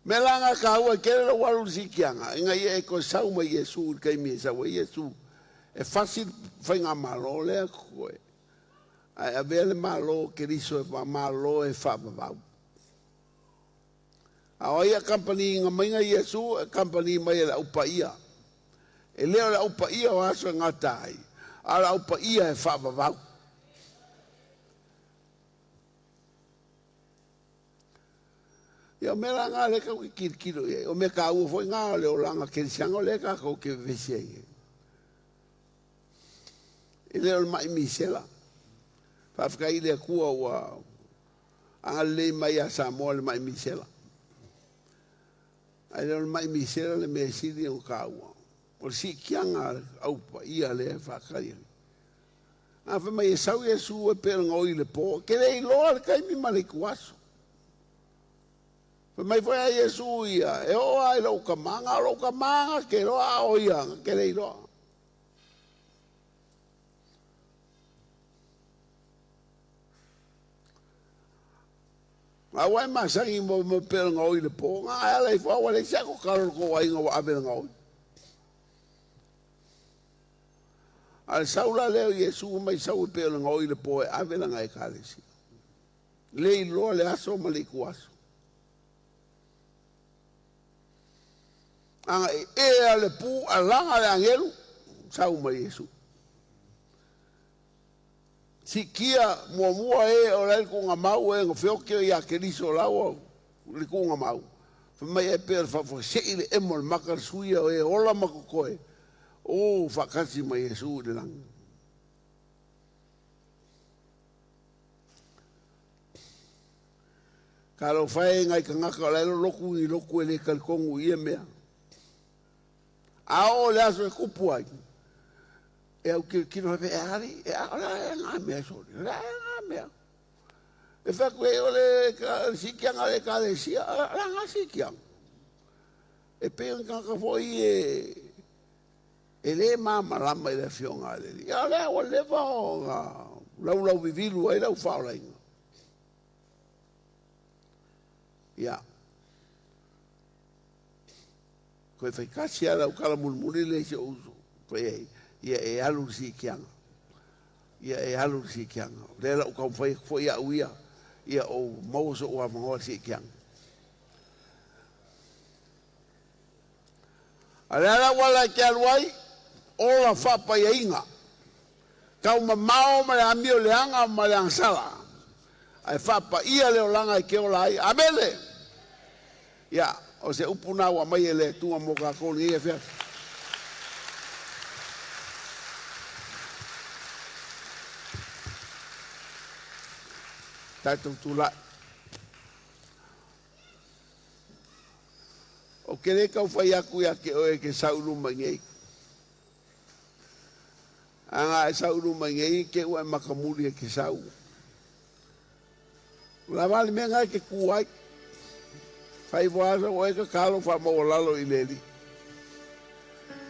B: melanga ka wa ke lo walu sikianga ngai e ko sau mai Yesu ke me sau Yesu e fácil foi nga malo le ko Ai avele malo ke riso e malo e whapapau. A oia company nga mainga Yesu, e company mai la APIA. E leo la APIA o aso ngatai. A la APIA e whapapau. Ia mera ngā leka o ki kirikiro e. O me ka ua foi ngā leo langa kerisianga o leka ko ke vesia e. E leo mai misela. Whawhaka i lea kua ua anga le mai a Samoa le mai misela. A leo mai misela le mea siri o ka ua. O si kianga aupa ia le whaka i. A wha mai e sau e su e pera ngoi le po. Kere i loa le kaimi male kuaso. Mai foi a Yesu ia, e o ai lo kamanga ke roa o ia, ke rei roa. A wai masangi mo pera ngoi le po, ngā ala i whaua le sako karo ko wai ngā wabera ngoi. Al saula leo Yesu mai sau pera ngoi le po e avera ngai kalesi. Lei loa le aso ma le kuaso. Anga e ale pu alanga le angelu sau mai Yesu. Si kia mua e o lai ko ngamau e ngofeokeo ia keriso lau le ko ngamau. Fa mai e per fa se ile emol makar suia e ola makokoe. O fakasi mai Yesu le lang. Kalo fai ngai kangaka lai loku i loku ele kalkongu ia mea. Ao le aso e kupu ai. E au kino hepe e hari, e ao la e ngā mea sori, la e ngā mea. E whaku e o le sikianga le ka le sia, la ngā sikianga. E peo ngaka fwoi e le mama lama i le fionga le li. Ia le o lewa o ngā lau vivilu ai lau whao inga. Ia. Koe whai kasi ala ukala mulmuli le se uso. Koe ia e alu si kianga. Ia e alu si kianga. Lela ukau whai au ia. Ia o mauso o amangoa si kianga. Alela wala ki aluai. Ola whapa ia inga. Kau mamao ma le amio le anga ma le angsala. Ai whapa ia leo langa i ke ola ai. Amele! Ia. O se upuna wa mai ele tua mo ka ko ni e fe. Tato tula. O kere ka fai aku ya ke o ke saulu mangai. Anga saulu mangai ke o makamuri ke sau. La vale menga ke kuai. Fai voasa o eka kalo fa mo lalo i leli.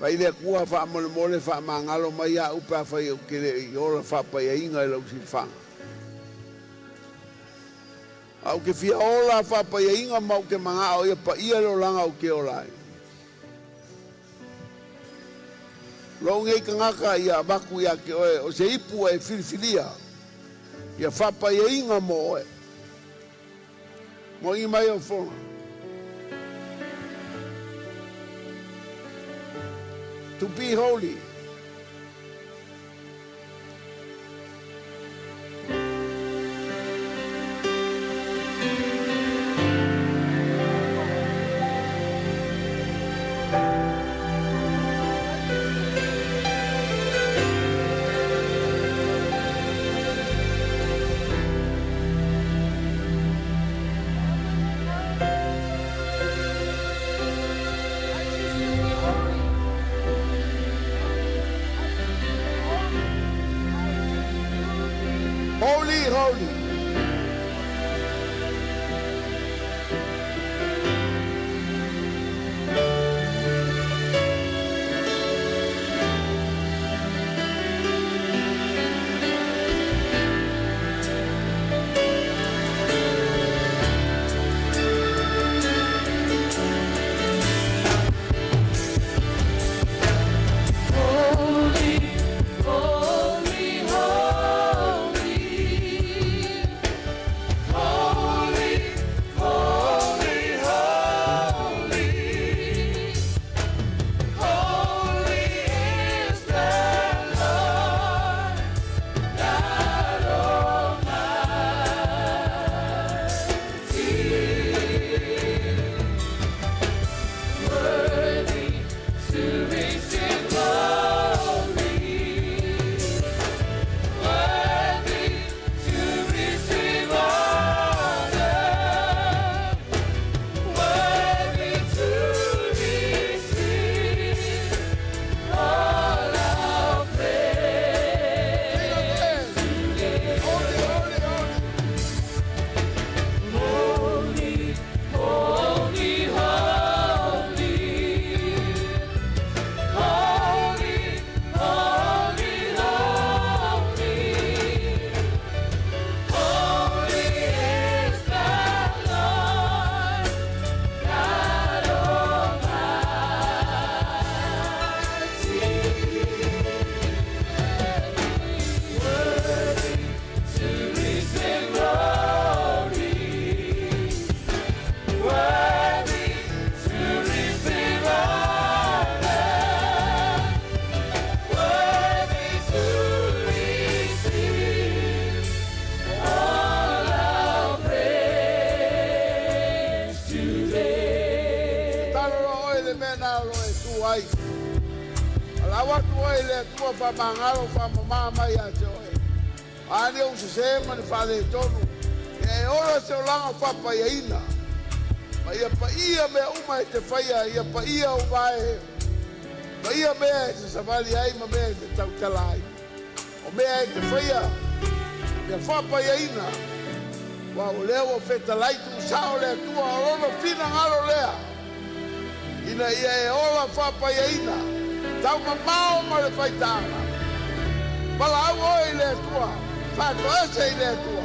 B: Fai le kua fa mo le mole fa mangalo mai a upa fai o kere i ola fa pa ia inga i lau si fanga. Au ke fia ola fa pa ia inga mau ke manga o ia pa ia lo langa o ke olai. Lo ngei ka ngaka ia baku ia ke oe o se ipu e filifilia. Ia fa pa ia inga mo oe. Mo i mai o fona. To be holy. ai. Alawa tua ile tua fa mangalo fa mama ya joe. Ani o se mani fa le tonu. E ora se langa fa pa ina. Ma ia pa ia me uma te faia ia pa ia o vai. Ma ia me se savali ai ma me te tau talai. O me te faia. Me fa pa ina. Wa o leo feta lai tu sao le tua ora fina ngalo lea. Ina ia e ola fa pa ina. Tau mamao ma le faitanga. Pala au oi le tua. Fato ese le tua.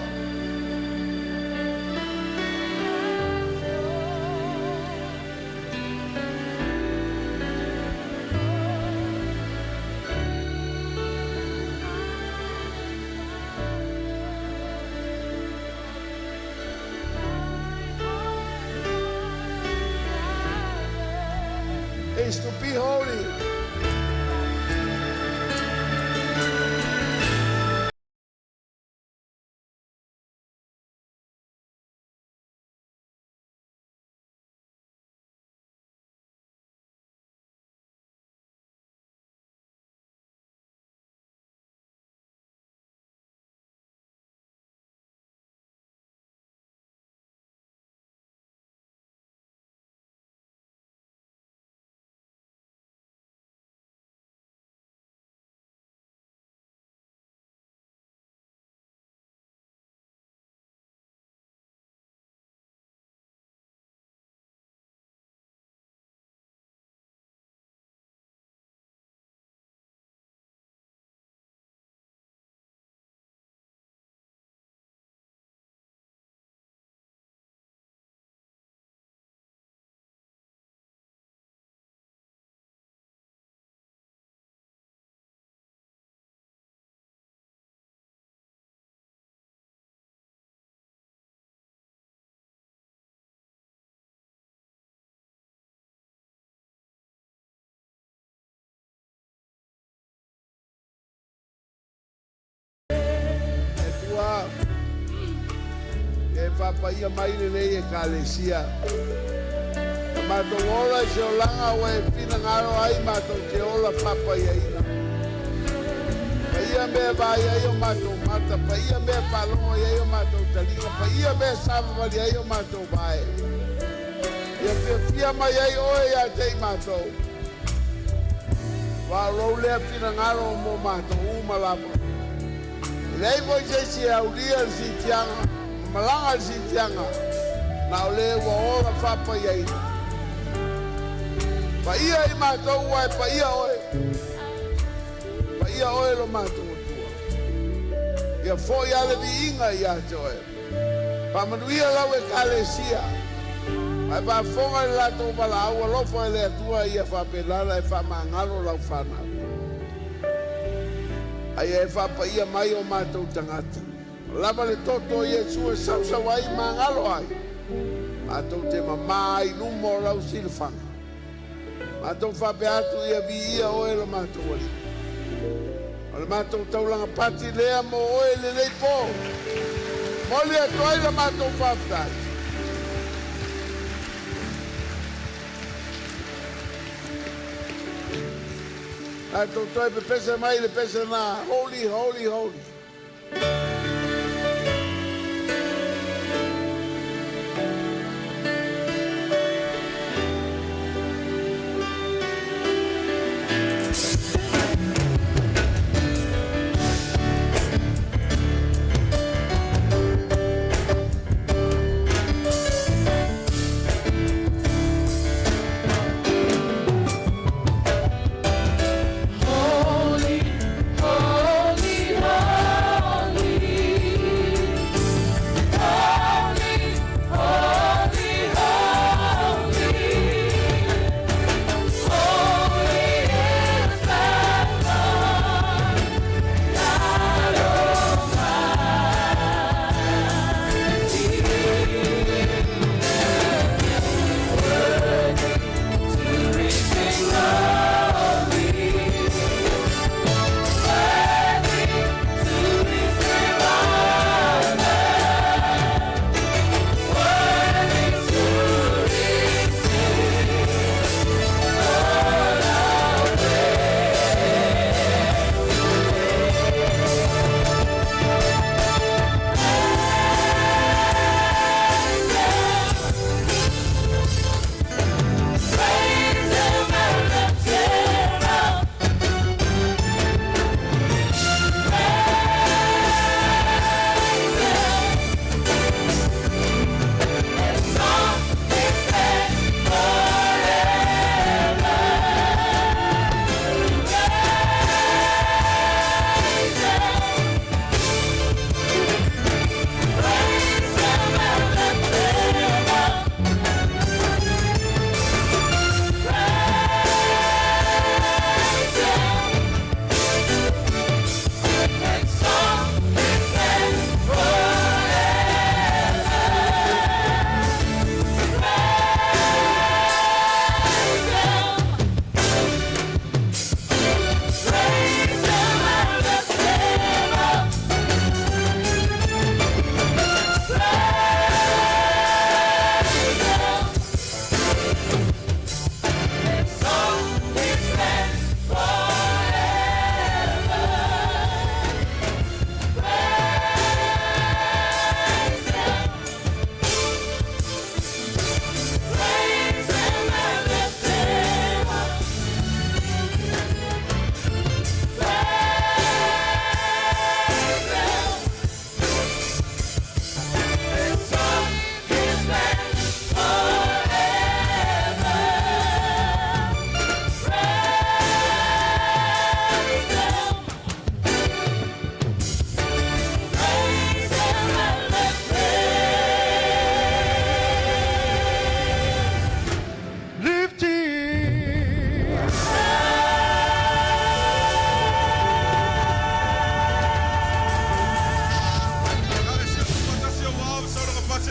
B: Is to be holy. E papa ia mai le e kalesia. Ma to ola se olanga o e pina ngaro ai ma to ke ola papa ia ina. Pa ia me ba ia o ma to mata, pa ia me palongo ia o ma to talinga, pa ia me sava vali ia o ma to vai. Ia fia mai ai o ia te ma to. Wa role pina ngaro mo ma to uma lapa. Lei voi se aulia si tianga, malanga si tianga. Na ole wa ora papa ia ina. Pa ia I mātou wai, pa ia oe. Pa ia oe lo mātou tua. Ia fo ia le vi inga ia te oe. Pa manuia lau e kalesia. Ai pa fonga le lato pala aua lofo e le atua ia fa pelala e fa mangalo lau whanau. Ai e fa pa ia mai o mātou tangata. Lama le toto Iesu e sausa wai mangalo ai. Mātou te mamai numo lau silfanga. Mātou whape atu ia vi ia oe lo mātou wali. O le mātou taulanga pati lea mo oe le lei pō. Moli atu ai la mātou whaftai. Mātou toi pe pese mai le pese na holy, holy, holy.
A: Holy, holy, holy.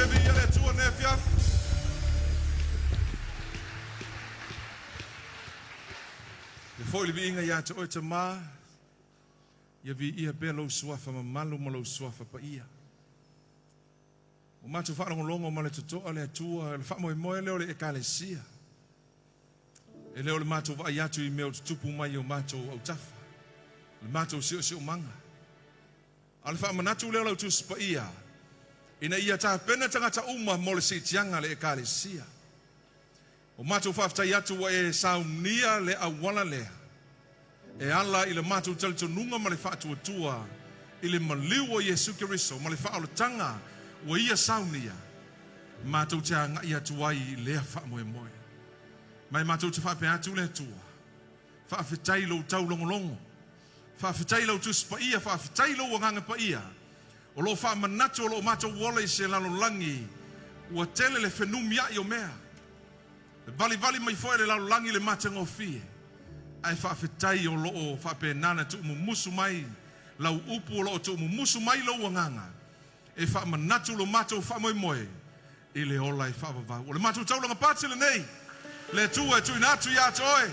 E: se via le tua nefia. E foi le vinga ia te oita ma. Ia vi ia belo suafa ma malu ma lo suafa pa ia. O matu whaarongolongo ma le tutoa le atua, le wha moe leo le ekalesia. E leo le matu wa iatu I meo tupu mai o matu au tafa. Le matu sio manga. Ale wha manatu leo lau tusi pa ia. Ina ia taha pena tangata uma mo le sitianga le ekalesia. O matu whaftai atu wa e saunia le awala lea. E ala I le matu talitonunga ma le wha tua I le maliu o Yesu Kiriso, ma le wha o le tanga wa ia saunia. Matu te anga ia tuai lea wha moe moe. Mai matu te wha pe atu le tua. Wha whitai lo tau longolongo. Wha whitai lo tu spa ia, wha whitai lo wanganga pa ia. O lo wha manatu o lo matu wole se lalo langi. Ua tele le whenumia I o mea. Vali mai foe le lalo langi le mata ngofie. Ai wha whitai o lo wha pe nana tu musu mai. Lau upu o lo tu musu mai lo wanganga. E wha manatu lo matu wha moe moe. I le ola I wha vavau. O le matu taulanga pātile nei. Le tua e tu inatu ia toe.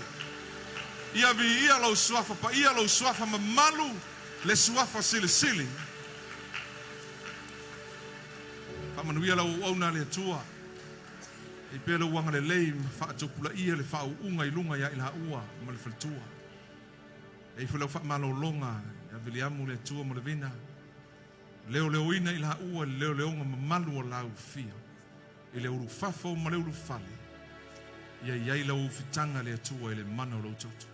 E: Ia vi ia lau suafa pa ia lau suafa mamalu. Le suafa sili. Whamanuia lau auna le tua. I pēla wanga le lei whaatopula ia le whau unga I lunga ia ila ua ma le whaltua. E whalau whamalo longa ia Viliamu le tua ma le vina. Leo ina ila ua leo nga mamalu o lau fia. I le uru fafo ma le uru fale. Ia lau fitanga le tua I le mana o lau toto.